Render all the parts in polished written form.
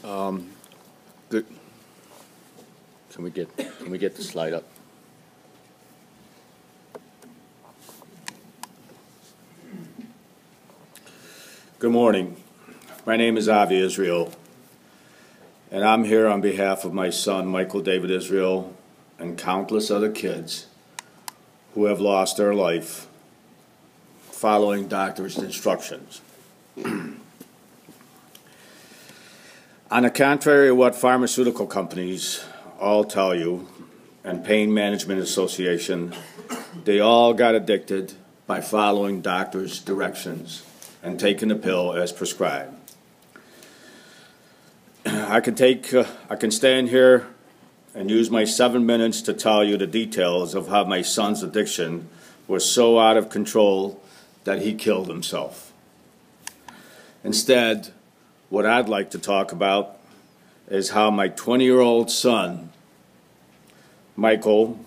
Good. Can we get the slide up? Good morning. My name is Avi Israel, and I'm here on behalf of my son, Michael David Israel, and countless other kids who have lost their life following doctor's instructions. On the contrary of what pharmaceutical companies all tell you, and Pain Management Association, they all got addicted by following doctor's directions and taking the pill as prescribed. I can stand here and use my 7 minutes to tell you the details of how my son's addiction was so out of control that he killed himself. Instead, what I'd like to talk about is how my 20-year-old son, Michael,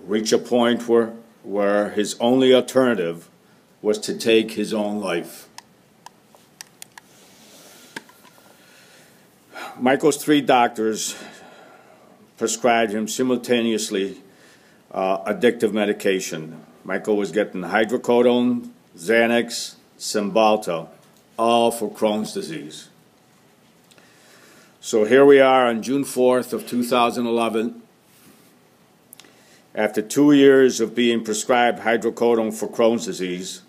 reached a point where his only alternative was to take his own life. Michael's 3 doctors prescribed him simultaneously addictive medication. Michael was getting hydrocodone, Xanax, Cymbalta, all for Crohn's disease. So here we are on June 4th of 2011. After 2 years of being prescribed hydrocodone for Crohn's disease,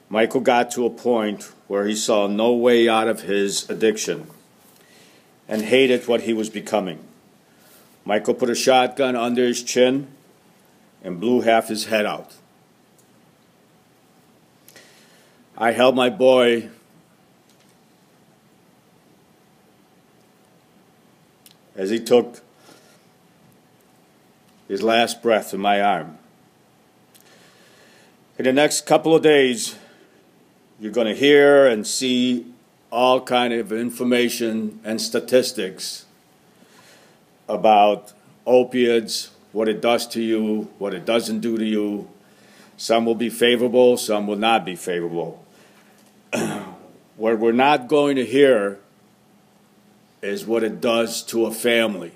Michael got to a point where he saw no way out of his addiction and hated what he was becoming. Michael put a shotgun under his chin and blew half his head out. I held my boy as he took his last breath in my arm. In the next couple of days, you're going to hear and see all kind of information and statistics about opiates, what it does to you, what it doesn't do to you. Some will be favorable, some will not be favorable. What we're not going to hear is what it does to a family,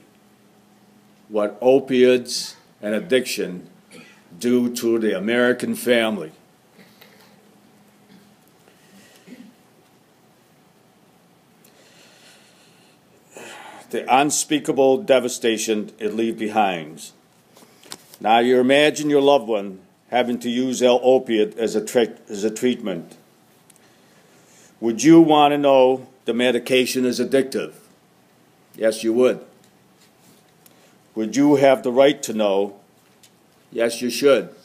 what opiates and addiction do to the American family. The unspeakable devastation it leaves behind. Now you imagine your loved one having to use opiate as a treatment. Would you want to know the medication is addictive? Yes, you would. Would you have the right to know? Yes, you should.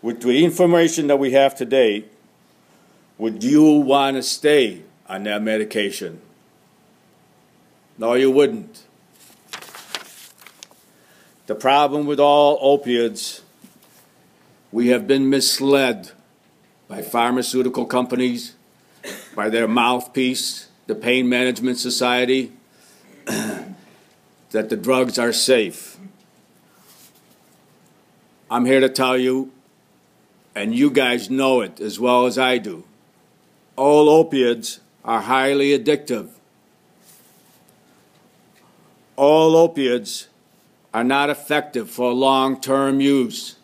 With the information that we have today, would you want to stay on that medication? No, you wouldn't. The problem with all opiates, we have been misled by pharmaceutical companies, by their mouthpiece, the Pain Management Society, that the drugs are safe. I'm here to tell you, and you guys know it as well as I do, all opiates are highly addictive. All opiates are not effective for long-term use.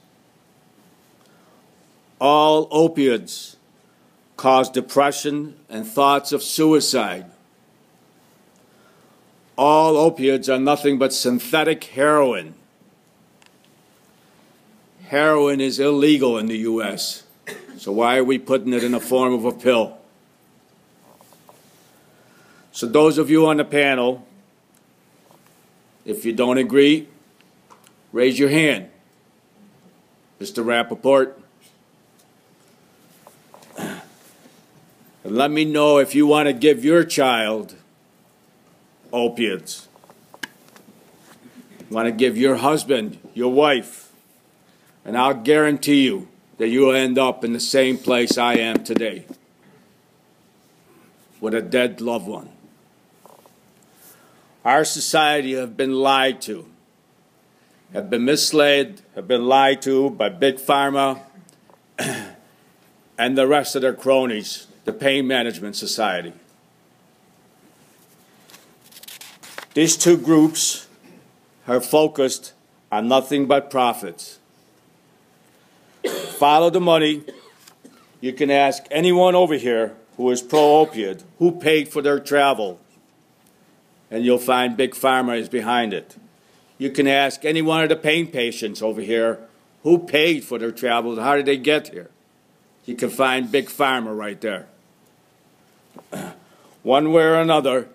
All opiates cause depression and thoughts of suicide. All opiates are nothing but synthetic heroin. Heroin is illegal in the U.S., so why are we putting it in the form of a pill? So those of you on the panel, if you don't agree, raise your hand. Mr. Rappaport. And let me know if you want to give your child opiates. Want to give your husband, your wife, and I'll guarantee you that you'll end up in the same place I am today, with a dead loved one. Our society have been lied to, have been misled, have been lied to by Big Pharma and the rest of their cronies, the Pain Management Society. These two groups are focused on nothing but profits. Follow the money. You can ask anyone over here who is pro-opiate who paid for their travel, and you'll find Big Pharma is behind it. You can ask any one of the pain patients over here who paid for their travel and how did they get here. You can find Big Pharma right there. One way or another,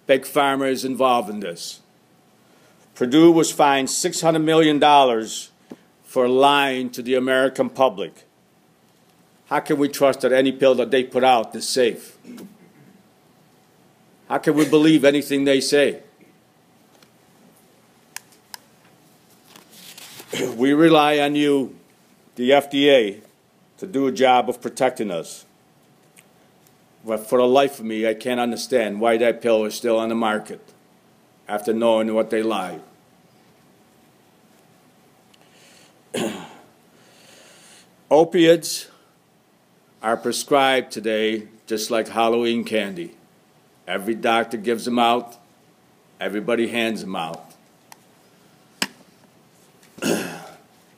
Big Pharma is involved in this. Purdue was fined $600 million for lying to the American public. How can we trust that any pill that they put out is safe? How can we believe anything they say? We rely on you, the FDA, to do a job of protecting us. But for the life of me, I can't understand why that pill is still on the market after knowing what they lied. Opiates are prescribed today just like Halloween candy. Every doctor gives them out. Everybody hands them out.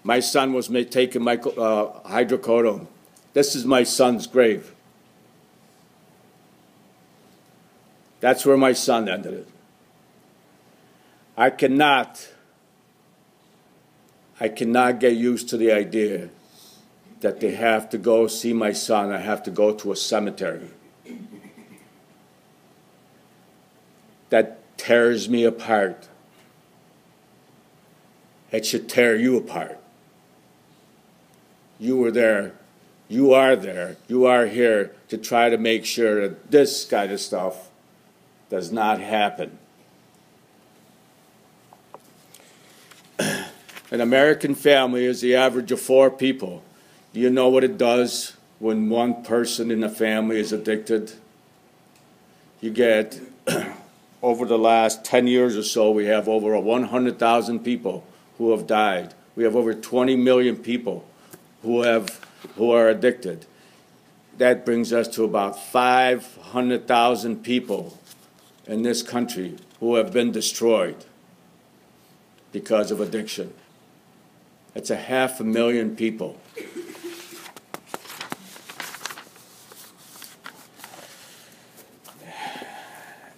My son was taking hydrocodone. This is my son's grave. That's where my son ended it. I cannot get used to the idea that they have to go see my son. I have to go to a cemetery. That tears me apart. It should tear you apart. You were there. You are there. You are here to try to make sure that this kind of stuff does not happen. An American family is the average of 4 people. Do you know what it does when one person in a family is addicted? You get, over the last 10 years or so, we have over 100,000 people who have died. We have over 20 million people who are addicted. That brings us to about 500,000 people in this country who have been destroyed because of addiction. It's 500,000 people.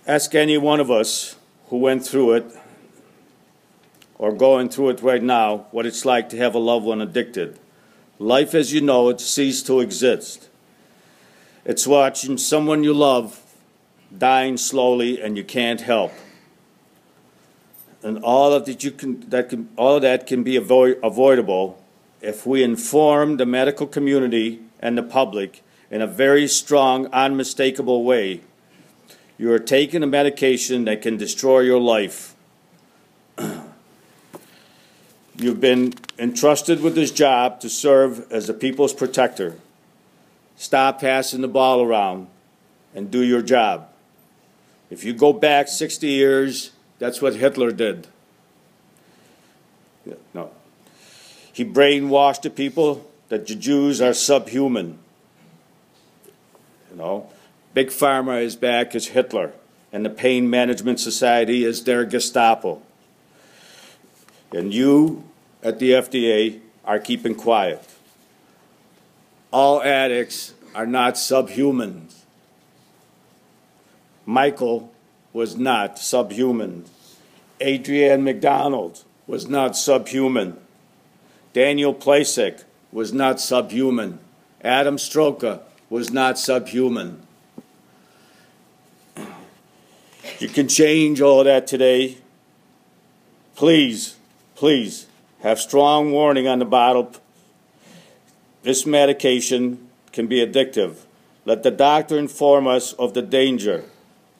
Ask any one of us who went through it or going through it right now what it's like to have a loved one addicted. Life as you know it ceased to exist. It's watching someone you love dying slowly and you can't help. And all of that can be avoidable if we inform the medical community and the public in a very strong, unmistakable way. You are taking a medication that can destroy your life. You've been entrusted with this job to serve as the people's protector. Stop passing the ball around and do your job. If you go back 60 years, that's what Hitler did. No. He brainwashed the people that the Jews are subhuman. You know, Big Pharma is back as Hitler, and the Pain Management Society is their Gestapo. And you at the FDA are keeping quiet. All addicts are not subhumans. Michael was not subhuman. Adrienne McDonald was not subhuman. Daniel Plasek was not subhuman. Adam Stroka was not subhuman. You can change all of that today. Please, please, have strong warning on the bottle. This medication can be addictive. Let the doctor inform us of the danger.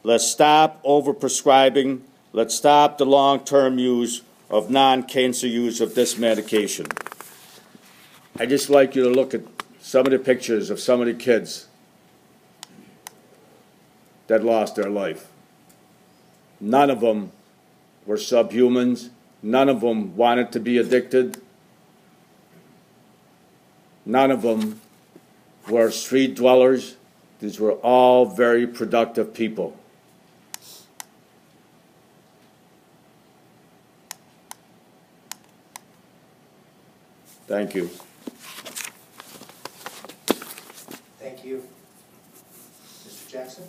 Let's stop overprescribing. Let's stop the long-term use of non-cancer use of this medication. I'd just like you to look at some of the pictures of some of the kids that lost their life. None of them were subhumans. None of them wanted to be addicted. None of them were street dwellers. These were all very productive people. Thank you. Thank you. Mr. Jackson?